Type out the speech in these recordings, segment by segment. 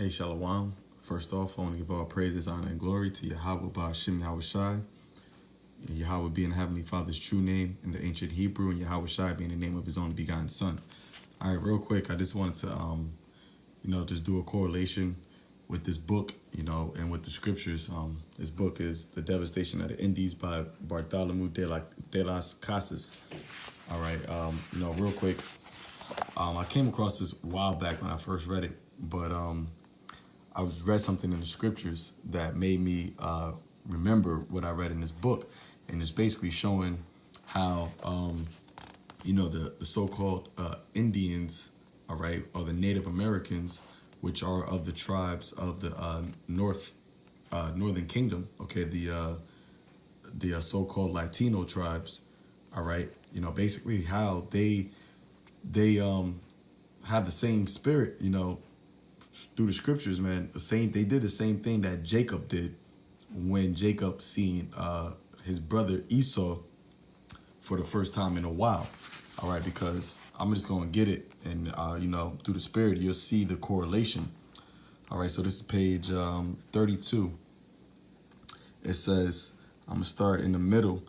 Hey, Shalom. First off, I want to give all praises, honor, and glory to Yahweh Ba'Shem Yahweh Shai, Yahweh being Heavenly Father's true name in the ancient Hebrew, and Yahweh Shai being the name of his only begotten Son. All right, real quick, I just wanted to, just do a correlation with this book, and with the scriptures. This book is The Devastation of the Indies by Bartholomew de las Casas. All right, real quick, I came across this a while back when I first read it, but I was read something in the scriptures that made me remember what I read in this book, and it's basically showing how the so-called Indians, all right, or the Native Americans, which are of the tribes of the Northern Kingdom, okay, the so-called Latino tribes, all right, basically how they have the same spirit, through the scriptures, man. They did the same thing that Jacob did when Jacob seen his brother Esau for the first time in a while. All right, because I'm just gonna get it, and through the spirit, you'll see the correlation. All right, so this is page 32. It says, I'm gonna start in the middle.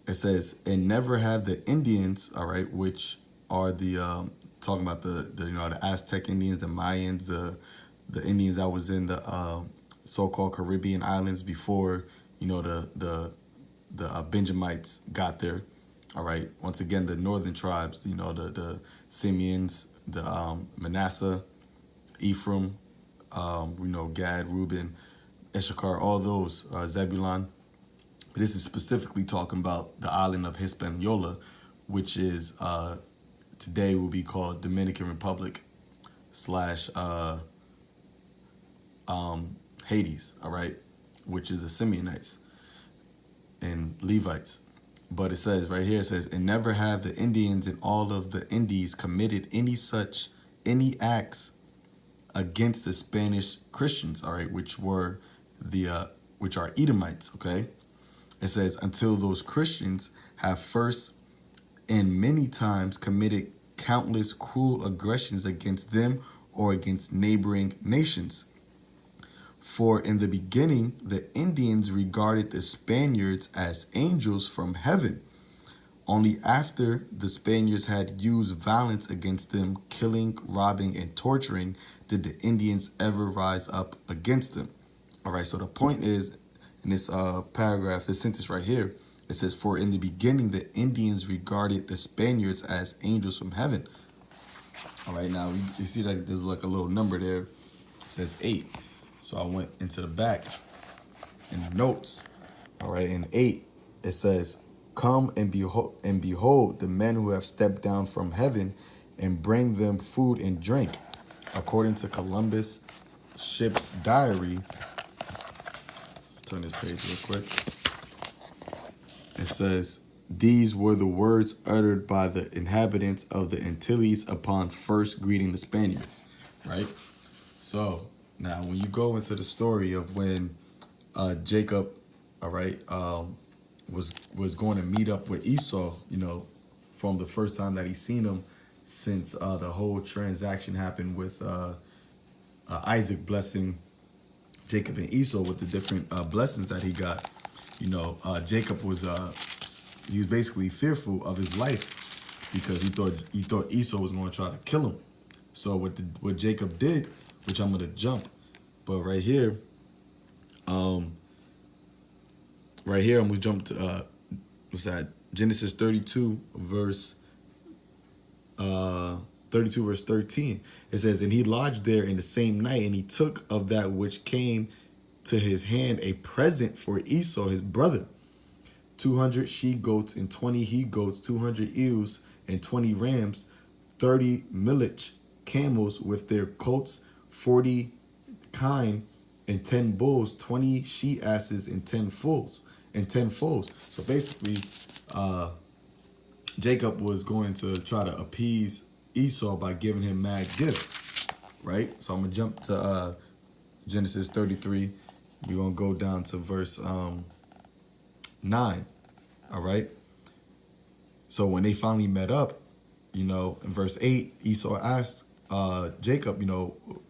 It says, and never have the Indians, all right, which are the talking about the Aztec Indians, the Mayans, the Indians that was in the so-called Caribbean islands before the Benjamites got there. All right. Once again, the northern tribes, the Simeons, the Manasseh, Ephraim, Gad, Reuben, Issachar, all those, Zebulon. This is specifically talking about the island of Hispaniola, which is today will be called Dominican Republic slash Hades, all right, which is the Simeonites and Levites. But it says right here, it says, and never have the Indians in all of the Indies committed any acts against the Spanish Christians, all right, which are Edomites, okay? It says, until those Christians have first and many times committed countless cruel aggressions against them or against neighboring nations. For in the beginning, the Indians regarded the Spaniards as angels from heaven. Only after the Spaniards had used violence against them, killing, robbing, and torturing, did the Indians ever rise up against them. All right, so the point is, in this paragraph, this sentence right here, it says, for in the beginning, the Indians regarded the Spaniards as angels from heaven. All right, now you see that there's like a little number there. It says 8. So I went into the back in the notes. All right, in 8, it says, come and behold the men who have stepped down from heaven, and bring them food and drink. According to Columbus ship's diary. Turn this page real quick. It says, these were the words uttered by the inhabitants of the Antilles upon first greeting the Spaniards, right? So now when you go into the story of when Jacob, all right, was going to meet up with Esau, from the first time that he seen him since the whole transaction happened with Isaac blessing Jacob and Esau with the different blessings that he got. Jacob was he was basically fearful of his life because he thought Esau was going to try to kill him. So what Jacob did, which I'm going to jump, but right here I'm going to jump to what's that? Genesis 32 verse 13. It says, and he lodged there in the same night, and he took of that which came to his hand a present for Esau his brother, 200 she-goats and 20 he-goats, 200 ewes and 20 rams, 30 milch camels with their colts, 40 kine and 10 bulls, 20 she-asses and 10 foals. So basically, Jacob was going to try to appease Esau by giving him mad gifts, right? So I'm gonna jump to Genesis 33. We're gonna go down to verse 9. All right. So when they finally met up, in verse 8, Esau asked Jacob,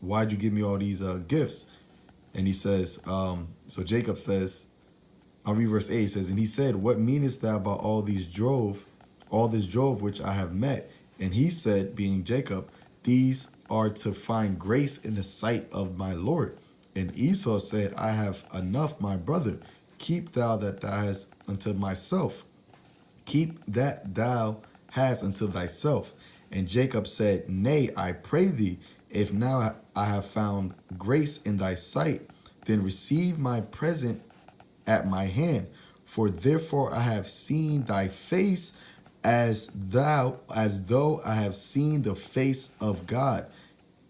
why'd you give me all these gifts? And he says, so Jacob says, I'll read verse 8. It says, and he said, what meanest thou about all this drove which I have met? And he said, being Jacob, these are to find grace in the sight of my Lord. And Esau said, I have enough, my brother. Keep thou that thou hast unto myself. Keep that thou hast unto thyself. And Jacob said, nay, I pray thee, if now I have found grace in thy sight, then receive my present at my hand. For therefore I have seen thy face as though I have seen the face of God,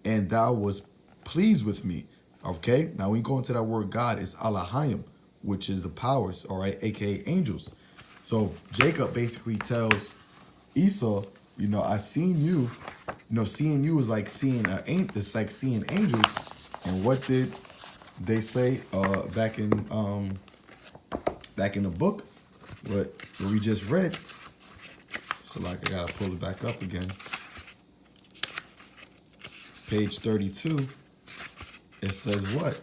and thou was pleased with me. Okay, now we go into that word God is Elohim, which is the powers, all right, aka angels. So Jacob basically tells Esau, I seen you. Seeing you is like seeing it's like seeing angels. And what did they say back in the book? What we just read. So like I gotta pull it back up again. Page 32. It says what?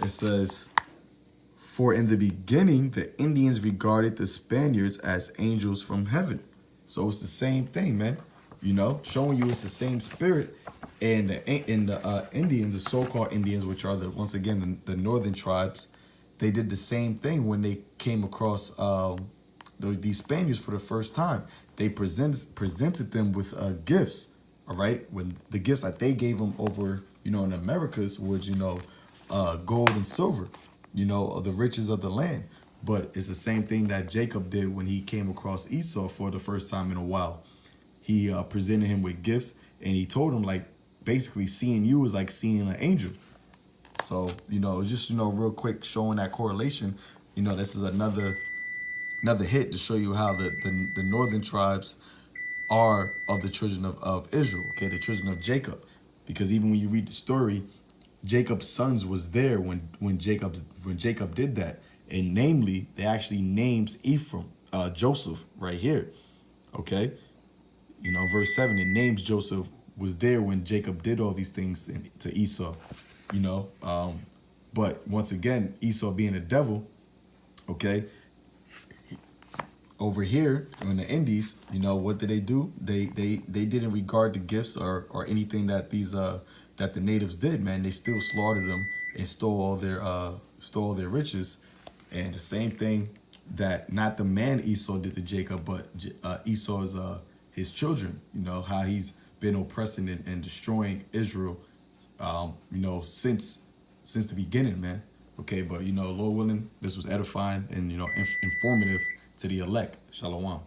It says, for in the beginning, the Indians regarded the Spaniards as angels from heaven. So it's the same thing, man. Showing you it's the same spirit. And the Indians, the so-called Indians, which are once again the northern tribes, they did the same thing when they came across these Spaniards for the first time. They presented them with gifts. All right, when the gifts that they gave them over, in the Americas was, gold and silver, the riches of the land. But it's the same thing that Jacob did when he came across Esau for the first time in a while. He presented him with gifts, and he told him, like, basically seeing you is like seeing an angel. So, just, real quick, showing that correlation, this is another hit to show you how the northern tribes are of the children of Israel, okay, the children of Jacob. Because even when you read the story, Jacob's sons was there when Jacob did that. And namely, they actually names Ephraim, Joseph right here. Okay. Verse 7, it names Joseph was there when Jacob did all these things to Esau, but once again, Esau being a devil, okay, over here in the Indies, what did they do? They didn't regard the gifts or anything that that the natives did, man. They still slaughtered them and stole all their riches. And the same thing that not the man Esau did to Jacob, but Esau's his children, how he's been oppressing and destroying Israel, since the beginning, man. Okay, but Lord willing, this was edifying and informative to the elect. Shalom.